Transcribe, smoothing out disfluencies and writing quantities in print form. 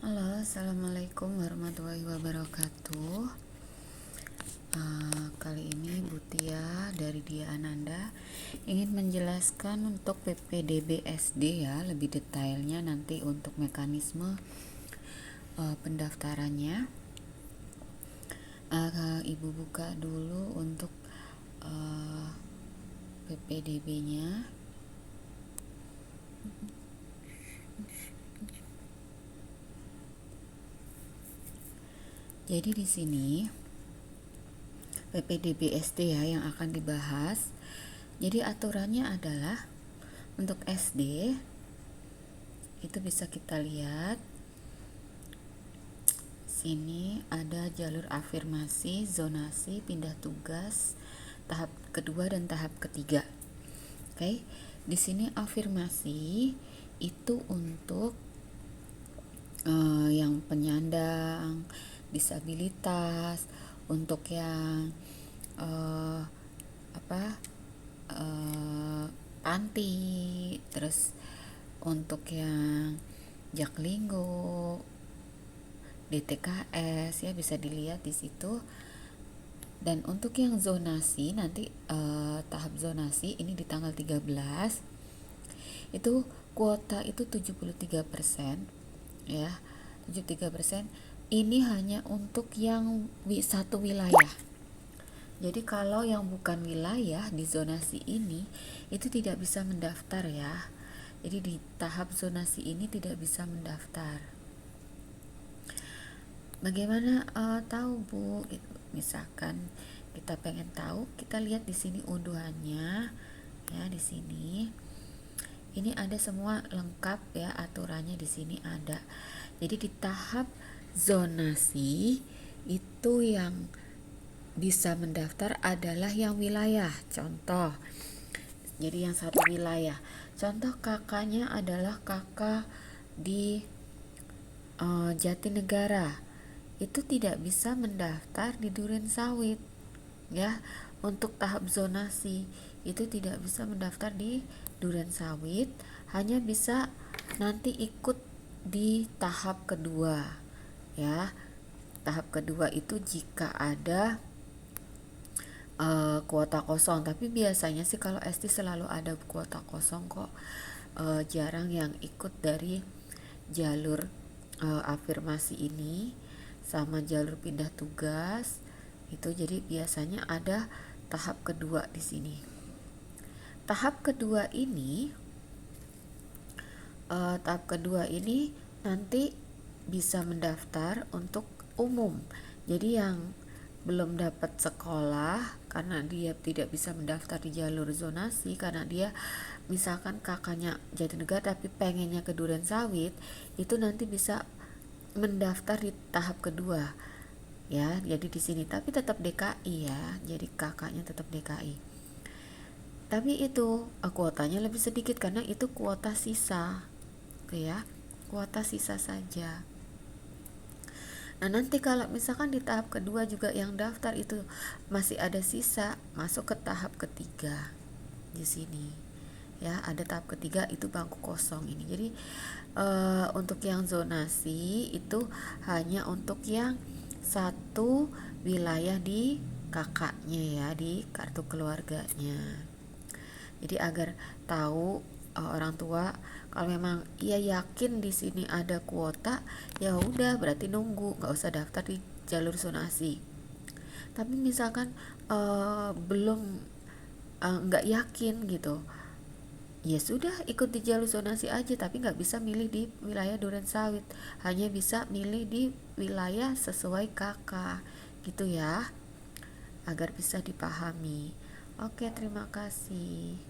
Halo, assalamualaikum warahmatullahi wabarakatuh. Kali ini Bu Tia dari Dia Ananda ingin menjelaskan untuk PPDB SD ya, lebih detailnya nanti untuk mekanisme pendaftarannya. Ibu buka dulu untuk PPDB-nya. Jadi di sini PPDB SD ya yang akan dibahas. Jadi aturannya adalah untuk SD itu bisa kita lihat sini ada jalur afirmasi, zonasi, pindah tugas, tahap kedua dan tahap ketiga. Oke, di sini afirmasi itu untuk yang penyandang disabilitas, untuk yang panti, terus untuk yang Jaklinggo, DTKS ya bisa dilihat di situ. Dan untuk yang zonasi nanti tahap zonasi ini di tanggal 13 itu kuota itu 73% ya, 73%. Ini hanya untuk yang satu wilayah. Jadi kalau yang bukan wilayah di zonasi ini itu tidak bisa mendaftar ya. Jadi di tahap zonasi ini tidak bisa mendaftar. Bagaimana tahu Bu? Gitu. Misalkan kita pengen tahu, kita lihat di sini unduhannya ya di sini. Ini ada semua lengkap ya, aturannya di sini ada. Jadi di tahap zonasi itu yang bisa mendaftar adalah yang wilayah. Contoh, jadi yang satu wilayah. Contoh kakaknya adalah kakak di Jatinegara, itu tidak bisa mendaftar di Durensawit ya. Untuk tahap zonasi itu tidak bisa mendaftar di Durensawit, hanya bisa nanti ikut di tahap kedua ya. Tahap kedua itu jika ada kuota kosong, tapi biasanya sih kalau SD selalu ada kuota kosong kok. Jarang yang ikut dari jalur afirmasi ini sama jalur pindah tugas itu. Jadi biasanya ada tahap kedua di sini. Tahap kedua ini nanti bisa mendaftar untuk umum. Jadi yang belum dapat sekolah karena dia tidak bisa mendaftar di jalur zonasi, karena dia misalkan kakaknya Jatinegara tapi pengennya ke Durensawit, itu nanti bisa mendaftar di tahap kedua ya. Jadi di sini tapi tetap DKI ya, jadi kakaknya tetap DKI, tapi itu kuotanya lebih sedikit karena itu kuota sisa ya, kuota sisa saja. Nah nanti kalau misalkan di tahap kedua juga yang daftar itu masih ada sisa, masuk ke tahap ketiga di sini ya. Ada tahap ketiga itu bangku kosong ini. Jadi untuk yang zonasi itu hanya untuk yang satu wilayah di kakaknya ya, di kartu keluarganya. Jadi agar tahu orang tua, kalau memang ia yakin di sini ada kuota, ya udah berarti nunggu, nggak usah daftar di jalur zonasi. Tapi misalkan belum nggak yakin gitu, ya sudah ikut di jalur zonasi aja, tapi nggak bisa milih di wilayah Durensawit, hanya bisa milih di wilayah sesuai kakak gitu ya, agar bisa dipahami. Oke, terima kasih.